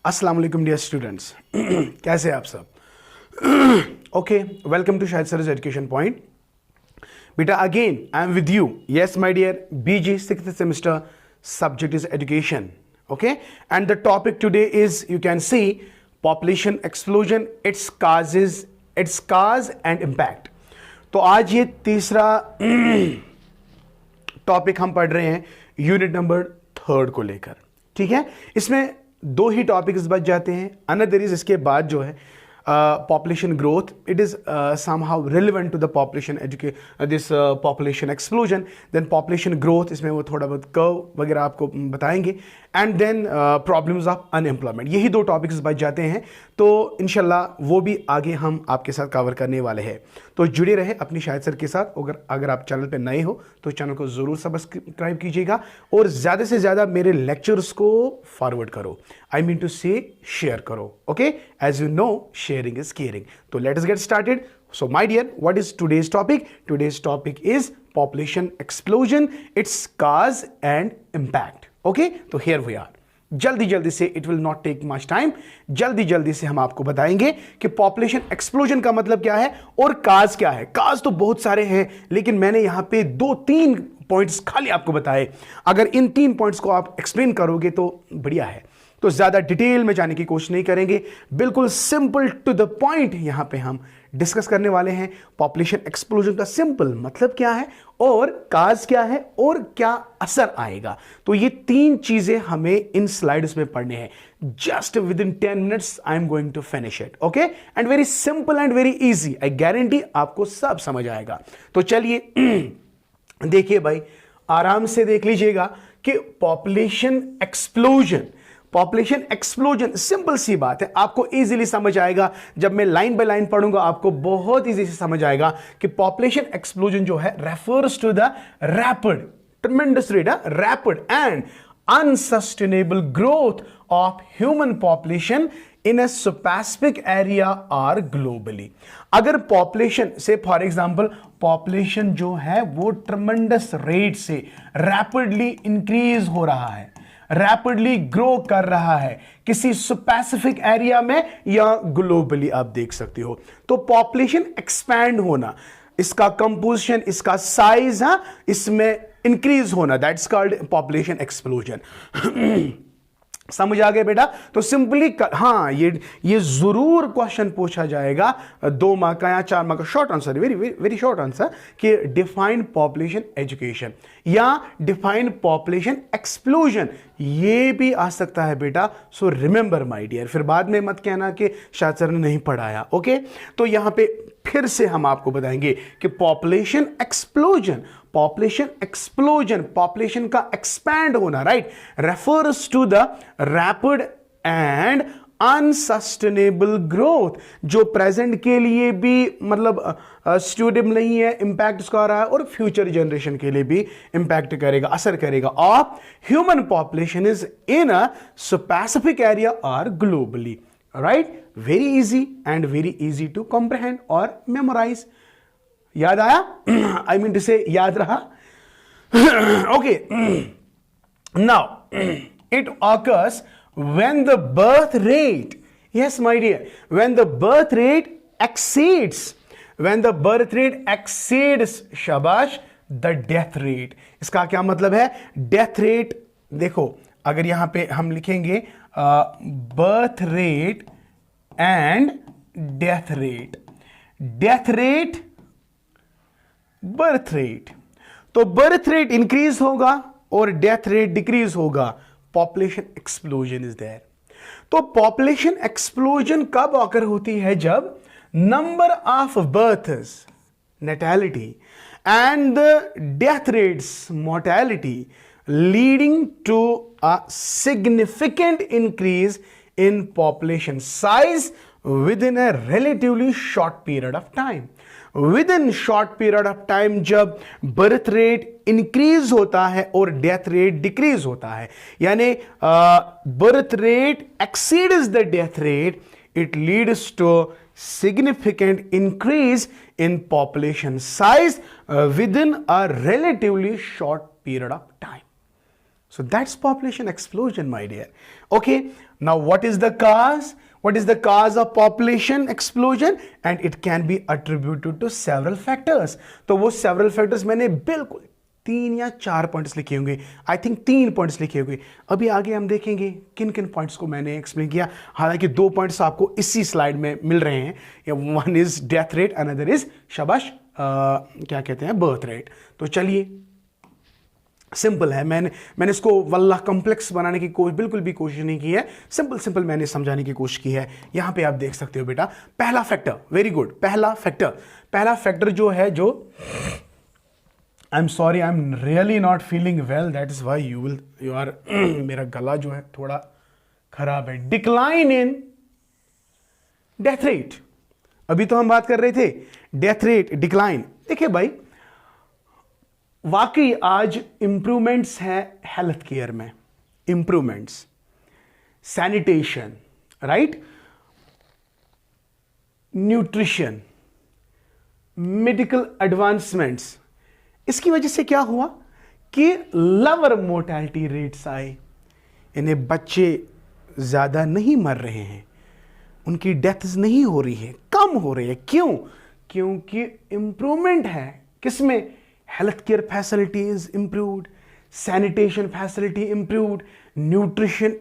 अस्सलाम वालेकुम dear students कैसे हैं आप सब। Okay, welcome to Shahid sir's education point. बेटा again I am with you, yes my dear, BG 6th semester, subject is education. Okay, and the topic today is, you can see, population explosion, its cause and impact. तो आज ये तीसरा topic हम पढ़ रहे हैं unit number 3 को लेकर। ठीक है, इसमें दो ही टॉपिक्स बच जाते हैं। अनदर इज इसके बाद जो है population growth, it is somehow relevant to the population population explosion, then population growth, इसमें वो थोड़ा बहुत कर्व वगैरह आपको बताएंगे, and then problems of unemployment. यही दो टॉपिक्स बच जाते हैं, तो इंशाल्लाह वो भी आगे हम आपके साथ कवर करने वाले हैं। तो जुड़े रहे अपनी शाहिद सर के साथ। अगर आप चैनल पे नए हो तो चैनल को ज़रूर सब्सक्राइब कीजिएगा और ज़्यादा से ज़्यादा मेरे लेक्चर्स को फॉरवर्ड करो, आई मीन टू से शेयर करो। Okay, as you know, sharing is caring. So let us get started. So my dear, what is today's topic? Today's topic is population explosion, its cause and impact. Okay, तो here we are. जल्दी से, it will not take much time, जल्दी से हम आपको बताएंगे कि population explosion का मतलब क्या है और काज क्या है। काज तो बहुत सारे हैं, लेकिन मैंने यहां पे 2-3 पॉइंट्स खाली आपको बताए। अगर इन 3 पॉइंट्स को आप एक्सप्लेन करोगे तो बढ़िया है। तो ज्यादा डिटेल में जाने की कोशिश नहीं करेंगे, बिल्कुल सिंपल टू द पॉइंट यहां पे हम डिस्कस करने वाले हैं। पॉपुलेशन एक्सप्लोजन का सिंपल मतलब क्या है और काज क्या है और क्या असर आएगा। तो ये 3 चीजें हमें इन स्लाइड्स में पढ़ने हैं। Just within 10 minutes I am going to finish it. Okay, and very simple and very easy, I guarantee आपको सब समझ आएगा। तो चलिए देखिए भाई, आराम से देख लीजिएगा कि पॉपुलेशन एक्सप्लोजन सिंपल सी बात है, आपको इजीली समझ आएगा। जब मैं लाइन बाय लाइन पढ़ूंगा आपको बहुत इजी से समझ आएगा कि पॉपुलेशन एक्सप्लोजन जो है refers to the rapid, tremendous rate, rapid and unsustainable growth of human population in a specific area और ग्लोबली। अगर पॉपुलेशन से, फॉर एग्जांपल, पॉपुलेशन जो है वो ट्रेमेंडस रेट से रैपिडली इंक्रीज हो रहा है, रैपिडली ग्रो कर रहा है किसी स्पेसिफिक एरिया में या ग्लोबली, आप देख सकते हो, तो पॉपुलेशन एक्सपैंड होना, इसका कंपोजिशन, इसका साइज, इसमें इंक्रीज होना, दैट्स कॉल्ड पॉपुलेशन एक्सप्लोजन। समझ आ गया बेटा? तो सिंपली ये जरूर क्वेश्चन पूछा जाएगा 2 मार्क का या 4 मार्क का। Short answer, very very short answer, कि डिफाइन पॉपुलेशन एजुकेशन या डिफाइन पॉपुलेशन एक्सप्लोजन, ये भी आ सकता है बेटा। सो रिमेंबर माय डियर, फिर बाद में मत कहना कि शायद सर ने नहीं पढ़ाया। ओके, तो यहां पे फिर से हम आपको बताएंगे कि पॉपुलेशन एक्सप्लोजन पॉपुलेशन का एक्सपैंड होना, right, refers to the rapid and unsustainable growth, जो प्रेजेंट के लिए भी मतलब स्टूडेंट नहीं है, इंपैक्ट उसका आ रहा है, और फ्यूचर जनरेशन के लिए भी इंपैक्ट करेगा, असर करेगा, of human population is in a specific area और globally. Right, very easy and very easy to comprehend और मेमोराइज। याद आया? आई मीन टू से याद रहा? Okay, now it occurs when the birth rate, yes my dear, when the birth rate exceeds शाबाश the death rate। इसका क्या मतलब है? डेथ रेट, देखो अगर यहां पे हम लिखेंगे birth rate and death rate, birth rate, तो बर्थ रेट इंक्रीज होगा और डेथ रेट डिक्रीज होगा, पॉपुलेशन एक्सप्लोजन इज देयर। तो पॉपुलेशन एक्सप्लोजन कब ऑकर होती है? जब number of births, natality, and the death rates, mortality, leading to a significant increase in population size within a relatively short period of time. Within short period of time जब birth rate increase होता है और death rate decrease होता है, यानी birth rate exceeds the death rate, it leads to significant increase in population size within a relatively short period of time. So that's population explosion, my dear. Okay, now what is the cause? What is the cause of population explosion? And it can be attributed to several factors. तो वो several factors मैंने बिल्कुल 3 या 4 points लिखे होंगे, I think 3 points लिखे होंगे। अभी आगे हम देखेंगे किन किन पॉइंट्स को मैंने एक्सप्लेन किया। हालांकि 2 पॉइंट्स आपको इसी स्लाइड में मिल रहे हैं, one is death rate, another is शाबाश क्या कहते हैं, बर्थ रेट। तो चलिए, सिंपल है, मैंने इसको वल्लाह कॉम्प्लेक्स बनाने की बिल्कुल भी कोशिश नहीं की है, सिंपल मैंने समझाने की कोशिश की है। यहां पे आप देख सकते हो बेटा, पहला फैक्टर, वेरी गुड, पहला फैक्टर जो है, जो I am sorry, I am really not feeling well, that is why you are मेरा गला जो है थोड़ा खराब है। डिक्लाइन इन डेथ रेट, अभी तो हम बात कर रहे थे डेथ रेट, डिक्लाइन। देखिए भाई, वाकई आज इंप्रूवमेंट्स हैं हेल्थ केयर में, improvements, sanitation, right, nutrition, medical advancements. इसकी वजह से क्या हुआ कि लोअर मोर्टेलिटी रेट्स आए, इन्हें बच्चे ज्यादा नहीं मर रहे हैं, उनकी डेथ्स नहीं हो रही है, कम हो रही है। क्यों? क्योंकि इंप्रूवमेंट है किसमें? Health care facilities improved, sanitation facility improved, nutrition,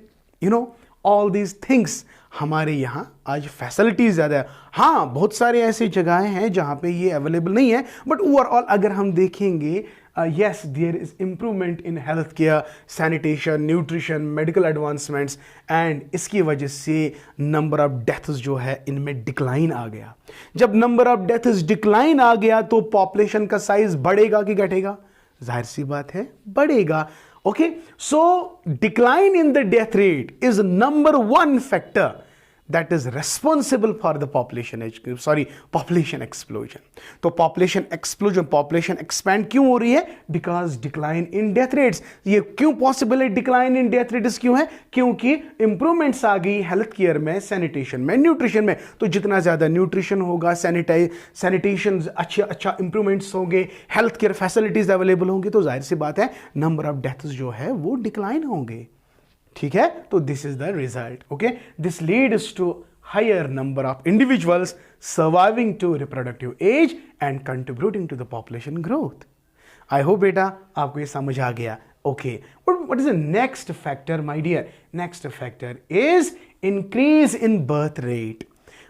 all these things. हमारे यहाँ आज फैसिलिटीज ज़्यादा है। हाँ, बहुत सारे ऐसे जगहें हैं जहाँ पे ये अवेलेबल नहीं है, बट ओवरऑल अगर हम देखेंगे, yes, there is improvement in health care, sanitation, nutrition, medical advancements, and इसकी वजह से number of deaths जो है इनमें डिक्लाइन आ गया। जब number of deaths डिक्लाइन आ गया तो population का साइज बढ़ेगा कि घटेगा? जाहिर सी बात है, बढ़ेगा। Okay, so decline in the death rate is number one factor that is responsible for the population explosion. तो population explosion, population expand क्यों हो रही है? Because decline in death rates। ये क्यों possible है decline in death rates क्यों है? क्योंकि improvements आ गई health care में, sanitation में, nutrition में। तो जितना ज़्यादा nutrition होगा, sanitation अच्छा improvements होंगे, health care facilities available होंगे, तो जाहिर सी बात है number of deaths जो है वो decline होंगे। ठीक है, तो this is the result. Okay, this leads to higher number of individuals surviving to reproductive age and contributing to the population growth. I hope बेटा आपको ये समझ आ गया। Okay, what is the next factor my dear? Next factor is increase in birth rate.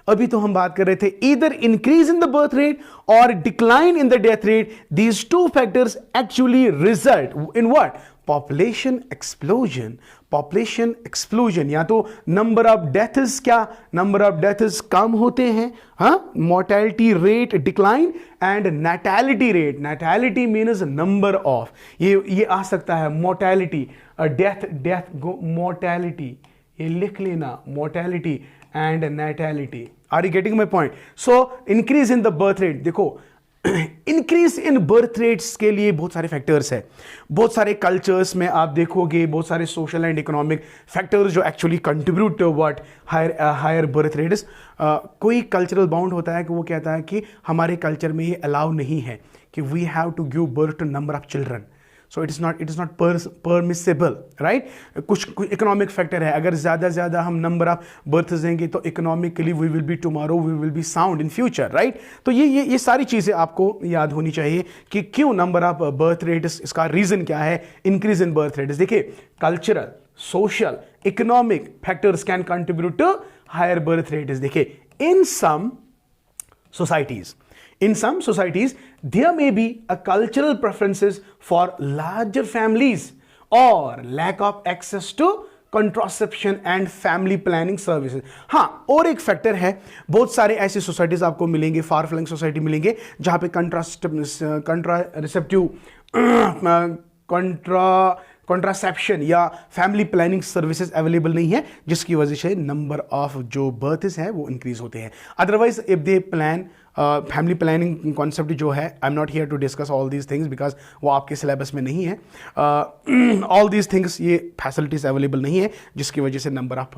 अभी तो हम बात कर रहे थे either increase in the birth rate और decline in the death rate. These two factors actually result in what? Population explosion. Population explosion, या तो नंबर ऑफ डेथ्स, क्या नंबर ऑफ डेथ्स कम होते हैं, हाँ, mortality rate decline, and natality rate. Natality means number of, ये आ सकता है मोर्टेलिटी, डेथ मोर्टेलिटी, ये लिख लेना, mortality and natality. Are you getting my point? So increase in the birth rate, देखो इंक्रीज इन बर्थ रेट्स के लिए बहुत सारे फैक्टर्स हैं, बहुत सारे कल्चर्स में आप देखोगे, बहुत सारे सोशल एंड इकोनॉमिक फैक्टर्स जो actually contribute to what higher birth rates. कोई कल्चरल बाउंड होता है कि वो कहता है कि हमारे कल्चर में ये अलाउ नहीं है कि we have to give birth to number of children, so it is not permissible, right. कुछ इकोनॉमिक फैक्टर है, अगर ज़्यादा हम नंबर ऑफ बर्थ देंगे तो economically we will be tomorrow, we will be sound in future, right. तो ये सारी चीज़ें आपको याद होनी चाहिए कि क्यों नंबर ऑफ बर्थ रेट्स, इसका रीज़न क्या है, इंक्रीज इन बर्थ रेट्स। देखिए, cultural, social, economic factors can contribute to higher birth rates. देखिए, in some societies there may be a cultural preferences for larger families or lack of access to contraception and family planning services। हाँ, और एक factor है, बहुत सारे ऐसे societies आपको मिलेंगे, फार फ्लंग सोसाइटी मिलेंगे जहाँ पे कॉन्ट्रासेप्शन या फैमिली प्लानिंग सर्विसेज अवेलेबल नहीं है, जिसकी वजह से नंबर ऑफ जो बर्थ्स हैं वो इंक्रीज होते हैं। Otherwise if they plan family planning concept जो है, I am not here to discuss all these things because वो आपके सिलेबस में नहीं है। ऑल दीज थिंग्स, ये फैसिलिटीज अवेलेबल नहीं है, जिसकी वजह से नंबर ऑफ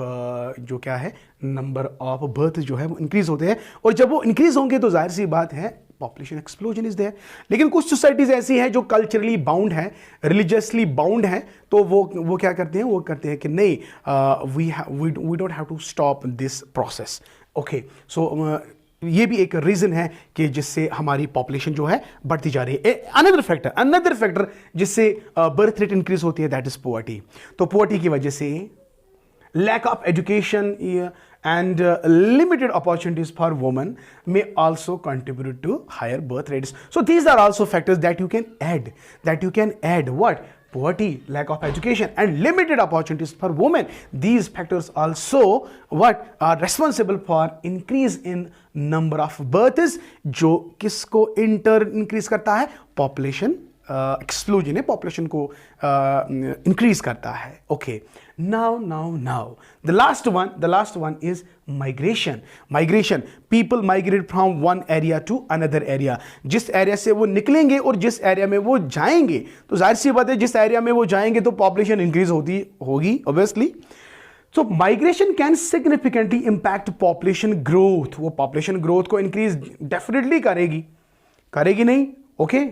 जो क्या है, नंबर ऑफ बर्थ जो है वो इंक्रीज होते हैं। और जब वो इंक्रीज होंगे तो जाहिर सी बात है पॉपुलेशन एक्सप्लोजन इज देयर। लेकिन कुछ सोसाइटीज ऐसी है जो कल्चरली बाउंड है, रिलीजियसली बाउंड है, तो वो क्या करते हैं, वो करते हैं कि नहीं, we don't have to stop this process. Okay, so ये भी एक रीजन है कि जिससे हमारी पॉपुलेशन जो है बढ़ती जा रही है। अनदर फैक्टर जिससे बर्थ रेट इंक्रीज होती है, दैट इज पोवर्टी। तो पोवर्टी की वजह से lack of education and limited opportunities for women may also contribute to higher birth rates. So these are also factors that you can add. What? Poverty, lack of education and limited opportunities for women. These factors also are responsible for increase in number of births, जो किसको increase करता है? Population explosion है, population को increase करता है। Okay, now the last one is migration. People migrate from one area to another area. जिस area से वो निकलेंगे और जिस एरिया में वो जाएंगे, तो जाहिर सी बात है जिस एरिया में वो जाएंगे तो पॉपुलेशन इंक्रीज होगी obviously. So migration can significantly impact population growth. वो population growth को increase definitely करेगी नहीं? Okay?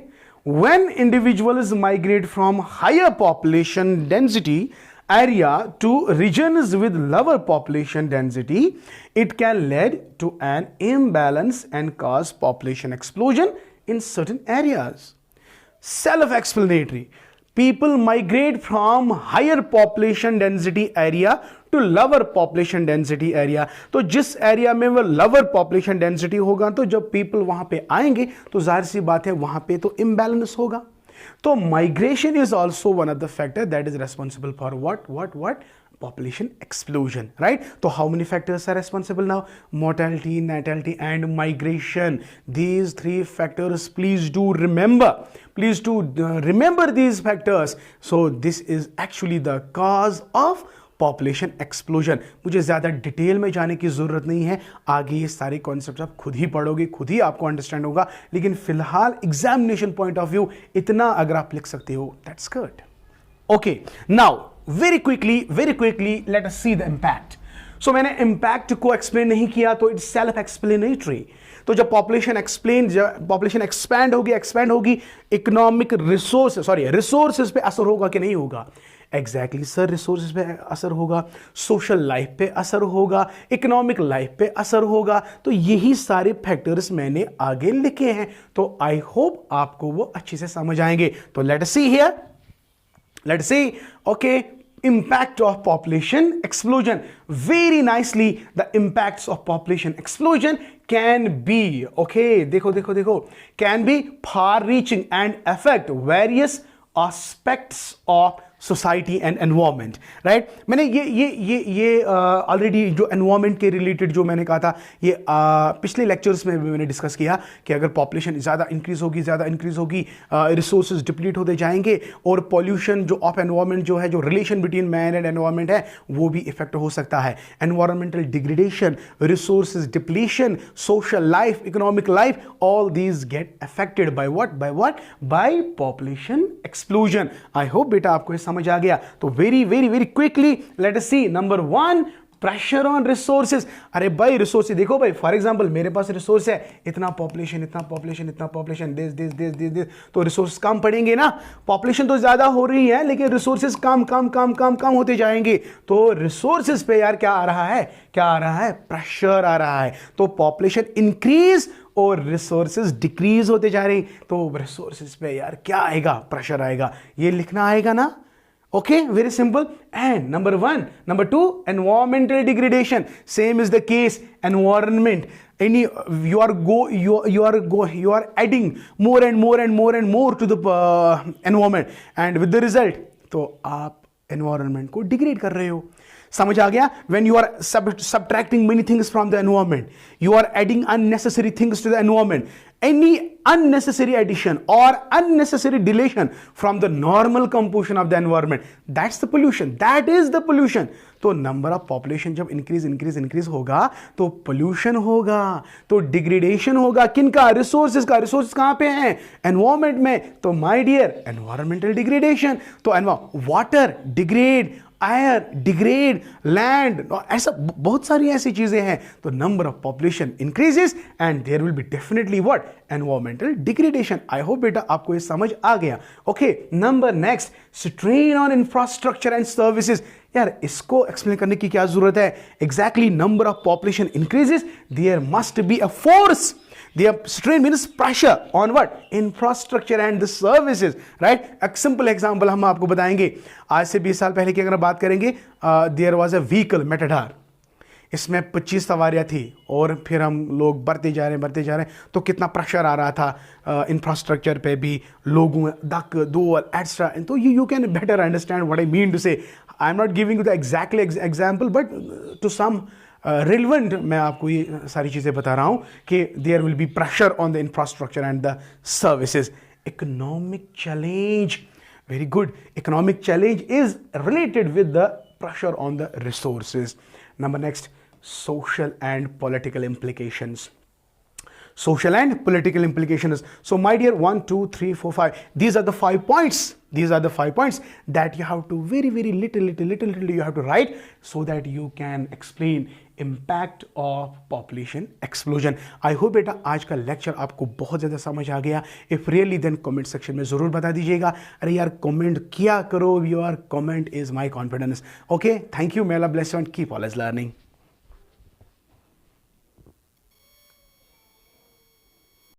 When individuals migrate from higher population density area to regions with lower population density, it can lead to an imbalance and cause population explosion in certain areas. Self-explanatory. People migrate from higher population density area to lower population density area. तो जिस area में वो lower population density होगा, तो जब people वहां पे आएंगे तो जाहिर सी बात है वहां पे तो imbalance होगा। तो migration is also one of the factor that is responsible for what? Population explosion, right? So how many factors are responsible now? Mortality, natality and migration. These three factors, please do remember these factors. So this is actually the cause of population explosion. मुझे ज़्यादा detail में जाने की ज़रूरत नहीं है, आगे ये सारे कॉन्सेप्ट आप खुद ही पढ़ोगे, खुद ही आपको अंडरस्टैंड होगा। लेकिन फिलहाल एग्जामिनेशन पॉइंट ऑफ व्यू इतना अगर आप लिख सकते हो, that's good. Okay, now very quickly let us see the impact. So मैंने इम्पैक्ट को एक्सप्लेन नहीं किया, तो इट्स सेल्फ एक्सप्लेनेटरी। तो जब पॉपुलेशन एक्सपैंड होगी, इकोनॉमिक रिसोर्सेज पे असर होगा कि नहीं होगा? एग्जैक्टली सर, रिसोर्सेज पे असर होगा, सोशल लाइफ पे असर होगा, इकोनॉमिक लाइफ पे असर होगा। तो यही सारे फैक्टर्स मैंने आगे लिखे हैं, तो आई होप आपको वो अच्छे से समझ आएंगे। तो late us see here, let's see, okay, impact of population explosion. Very nicely, the impacts of population explosion can be, okay, देखो, can be far reaching and affect various aspects of society and environment, right. मैंने ये already जो environment के related जो मैंने कहा था, ये पिछले लेक्चर्स में भी मैंने डिस्कस किया कि अगर पॉपुलेशन ज़्यादा इंक्रीज होगी, रिसोर्सेज डिप्लीट होते जाएंगे और पॉल्यूशन जो ऑफ एनवायरमेंट जो है, जो relation between man and environment है, वो भी इफेक्ट हो सकता है। Environmental degradation, resources depletion, social life, economic life, all these get affected by what? By population explosion. I hope बेटा आपको समझ आ गया। तो very quickly let us see, number 1, pressure on resources. अरे भाई रिसोर्सेज देखो भाई, फॉर एग्जांपल मेरे पास रिसोर्स है, इतना पॉपुलेशन, दिस, तो रिसोर्स कम पड़ेंगे ना। पॉपुलेशन तो ज्यादा हो रही है लेकिन रिसोर्सेज कम होते जाएंगे। तो रिसोर्सेज पे यार क्या आ रहा है? प्रेशर आ रहा है। तो पॉपुलेशन इंक्रीज और रिसोर्सेज डिक्रीज होते जा रहे हैं, तो रिसोर्सेज पे यार क्या आएगा? प्रेशर आएगा। ये लिखना आएगा ना? Okay, very simple. And number 1, number 2, environmental degradation. Same is the case. Environment. You are adding more and more to the environment, and with the result, तो आप environment को degrade कर रहे हो। समझ आ गया? When you are subtracting many things from the environment, you are adding unnecessary things to the environment. Any unnecessary addition or unnecessary deletion from the normal composition of the environment, that's the pollution. That is the pollution. तो number of population जब increase होगा तो pollution होगा, तो degradation होगा। किनका? Resources का। Resources कहां पे हैं? एनवायरमेंट में। तो माय डियर, एनवायरमेंटल डिग्रेडेशन। तो water degrade, air, degrade, land, ऐसा बहुत सारी ऐसी चीजें हैं। तो number of population increases and there will be definitely what, environmental degradation. I hope बेटा आपको ये समझ आ गया। Okay, number next, strain on infrastructure and services. यार इसको एक्सप्लेन करने की क्या जरूरत है? Exactly, number of population increases, there must be a force. The strain means pressure on what? Infrastructure and the services, right? एक simple example हम आपको बताएंगे। आज से 20 साल पहले की अगर बात करेंगे, there was a vehicle, Matador. इसमें 25 सवारियां थी और फिर हम लोग बढ़ते जा रहे हैं, तो कितना प्रेशर आ रहा था इंफ्रास्ट्रक्चर पे भी, लोगों दक दो एक्स्ट्रा। तो you can better understand what I mean to say. I am not giving you the exactly example, but to some relevant मैं आपको ये सारी चीज़ें बता रहा हूँ कि there will be pressure on the infrastructure and the services. Economic challenge, very good. Economic challenge is related with the pressure on the resources. Number next, social and political implications. Social and political implications. So my dear, 1, 2, 3, 4, 5. These are the 5 points. These are the 5 points that you have to very little you have to write so that you can explain impact of population explosion. I hope बेटा आज का lecture आपको बहुत ज़्यादा समझ आ गया. If really, then comment section में ज़रूर बता दीजिएगा. अरे यार comment किया करो. Your comment is my confidence. Okay, thank you. May Allah bless you and keep always learning.